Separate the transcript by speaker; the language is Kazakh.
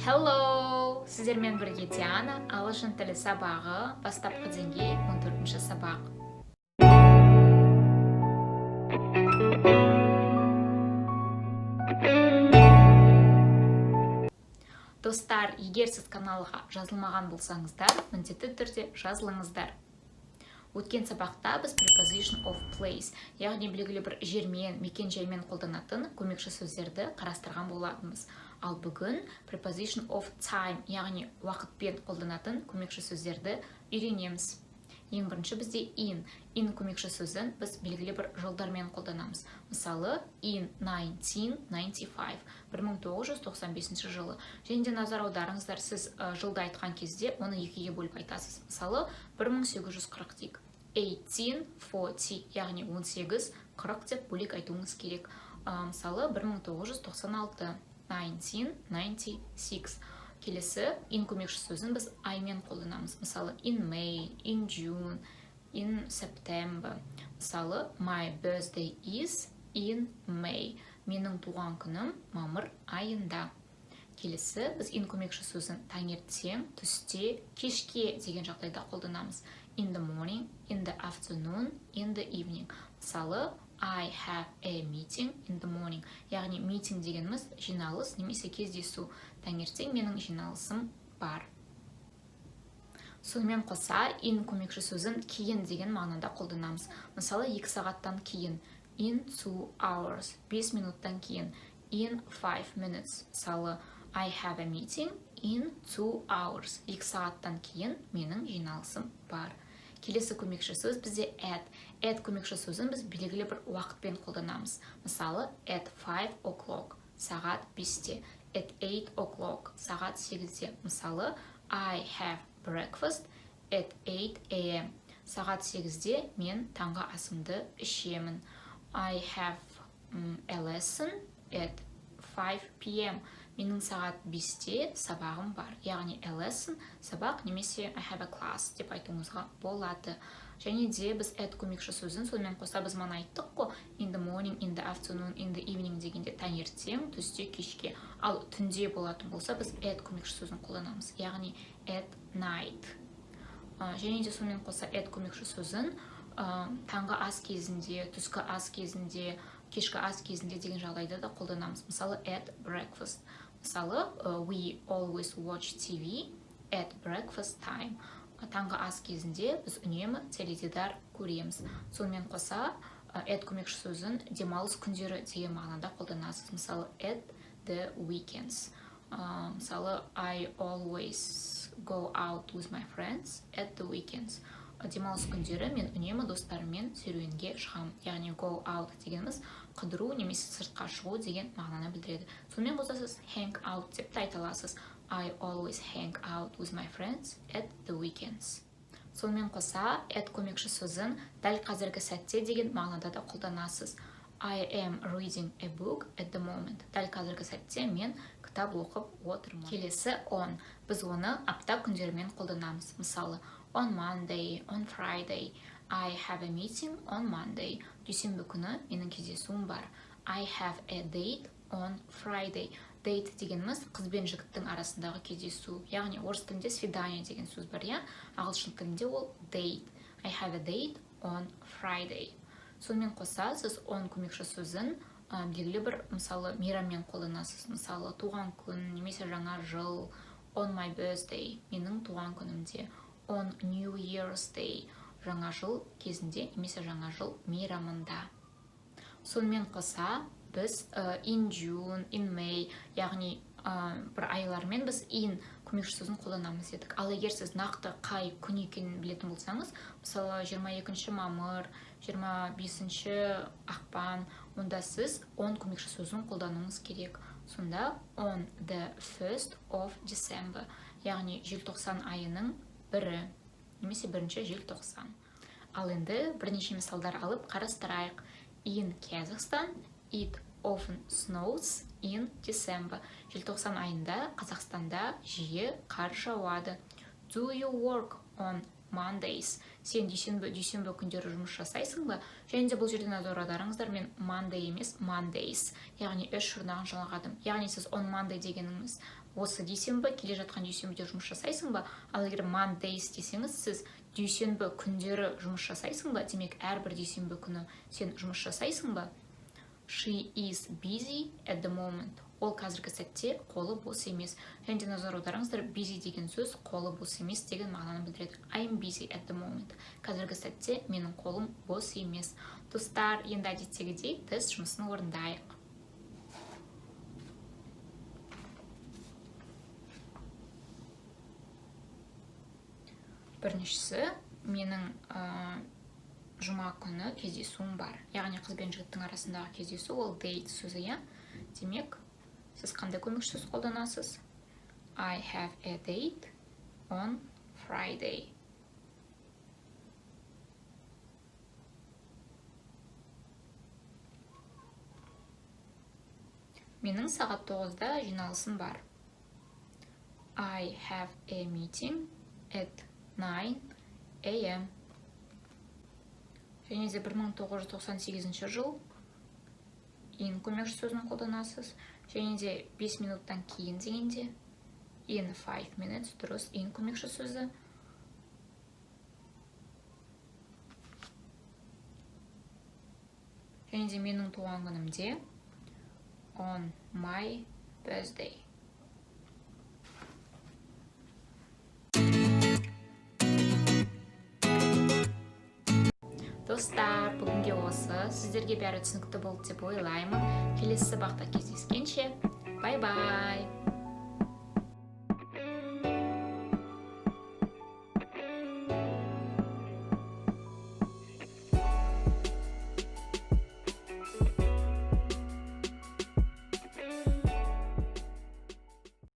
Speaker 1: Hello! Сіздермен бірге Диана, ағылшын тілі сабағы, бастапқы деңгей 14-ші сабақ. Достар, егер сіз каналға жазылмаған болсаңыздар, міндетті түрде жазылыңыздар. Өткен сабақта біз preposition of place, яғни белгілі бір жермен, мекен-жаймен қолданатын көмекші сөздерді қарастырған болатынбыз. Ал бүгін preposition of time, яғни уақытпен қолданатын көмекші сөздерді үйренеміз. Ең бірінші бізде in көмекші сөзін біз белгілі бір жылдармен қолданамыз. Мысалы, in 1995, 1995 жылы. Және де назар аударыңыздар, сіз жылды айтқан кезде оны екіге бөліп айтасыз. Мысалы, 1840 дейік. 1840, яғни 1840 деп бөлек айтуыңыз керек. Мысалы, 1996, 1996. Келесі in көмекші сөзін біз аймен қолданамыз. Мысалы, in May, in June, in September. Мысалы, my birthday is in May. Менің туған күнім мамыр айында. Келесі біз in көмекші сөзін таңертең, түсте, кешке деген жағдайда қолданамыз. In the morning, in the afternoon, in the evening. Мысалы, I have a meeting in the morning. Яғни meeting дегеніміз жиналыс немесе кездесу. Таңертең менің жиналысым бар. Сонымен қоса in көмекші сөзін кейін деген мағынада қолданамыз. Мысалы, 2 сағаттан кейін. In 2 hours. 5 минуттан кейін. In 5 minutes. Мысалы, I have a meeting in 2 hours. 2 сағаттан кейін менің жиналысым бар. Келесі көмекші сөз бізде at. At көмекші сөзін біз белгілі бір уақытпен қолданамыз. Мысалы, at 5 o'clock, сағат 5-те. At 8 o'clock, сағат 8-те. Мысалы, I have breakfast at 8 a.m. Сағат 8-де мен таңғы асымды ішемін. I have a lesson at 5 p.m. Менің сағат 5-те сабағым бар. Яғни a lesson, сабақ немесе I have a class деп айтуыңызға болады. Және де біз at көмекші сөзін сонымен қоса біз мана айттық қой, in the morning, in the afternoon, in the evening дегенде таңертең, түсте, кешке. Ал түнде болатын болса біз at көмекші сөзін қолданамыз. Яғни at night. Және де сонымен қоса at көмекші сөзін таңғы ас кезінде, түскі ас кезінде, кешкі ас кезінде деген жағдайда да қолданамыз. Мысалы, at breakfast. Мысалы, we always watch TV at breakfast time. Таңғы ас кезінде біз үнемі теледидар көреміз. Сонымен қоса, at көмекші сөзін демалыс күндері деген мағынада қолданасыз. Мысалы, at the weekends. Мысалы, I always go out with my friends at the weekends. Демалыс күндері мен үнемі достарыммен серуенге шығамын. Яғни go out дегеніміз қыдыру немесе сыртқа шығу деген мағынаны білдіреді. Сонымен қоса сіз hang out деп те айта аласыз. I always hang out with my friends at the weekends. Сонымен қоса at көмекші сөзін дәл қазіргі сәтте деген мағынада да қолданасыз. I am reading a book at the moment. Дәл қазіргі сәтте мен кітап оқып отырмын. Келесі on. Біз оны апта күндерімен қолданамыз. Мысалы, on Monday, on Friday. I have a meeting on Monday. Дүйсенбі күні менің кездесуім бар. I have a date on Friday. Date дегеніміз қыз бен жігіттің арасындағы кездесу. Яғни орыс тілінде свидание деген сөз бар, я? Ағылшын тілінде ол date. I have a date on Friday. Сонымен қоса, сіз on көмекші сөзін белгілі бір, мысалы, мейраммен қолданасыз. Мысалы, туған күн, немесе жаңа жыл. On my birthday, менің туған күнімде. On New Year's Day, жаңа жыл кезінде, немесе жаңа жыл мейрамында. Сонымен қоса, біз in June, in May, яғни бір айлармен біз in көмекші сөзін қолданамыз едік. Ал егер сіз нақты қай күн екенін білетін болсаңыз, мысалы 22 мамыр, 25 ақпан, онда сіз on көмекші сөзін қолдануыңыз керек. Сонда on the 1st of December, яғни желтоқсан айының 1-і, немесе 1-ші желтоқсан. Ал енді бірнеше мысалдар алып қарастырайық. In Kazakhstan, it often snows in December. Желтоқсан айында Қазақстанда жиі қар жауады. Do you work on Mondays. Сен дүйсенбі күндері жұмыс жасайсың ба? Және де бұл жерде назар аударыңыздар, мен Monday емес, Mondays. Яғни үш жұрнағын жалғадым. Яғни сіз on Monday дегеніңіз осы дүйсенбі, келе жатқан дүйсенбіде жұмыс жасайсың ба? Ал егер Mondays десеңіз, сіз дүйсенбі күндері жұмыс жасайсың ба? Демек, әрбір дүйсенбі күні сен жұмыс жасайсың ба? She is busy at the moment. Ол қазіргі сәтте қолы бос емес. Және де назар аударыңыздар, busy деген сөз қолы бос емес деген мағынаны білдіреді. I'm busy at the moment. Қазіргі сәтте менің қолым бос емес. Достар, енді әдеттегідей тест жұмысын орындайық. Біріншісі, менің жұма күні кездесуім бар. Яғни қыз бен жігіттің арасындағы кездесу, ол date сөзі, иә? Демек, сіз қандай көмекші сөз қолданасыз? I have a date on Friday. Менің сағат 9-да жиналысым бар. I have a meeting at 9 a.m. Және де 1998 жыл in көмекші сөзін қолданасыз. Және де 5 минуттан кейін дегенде in 5 minutes, дұрыс, in көмекші сөзі. Және де менің туған күнімде on my birthday. Достар, бүгінге осы. Сіздерге бәрі түсінікті болды деп ойлаймын. Келесі сабақта кездескенше, бай-бай!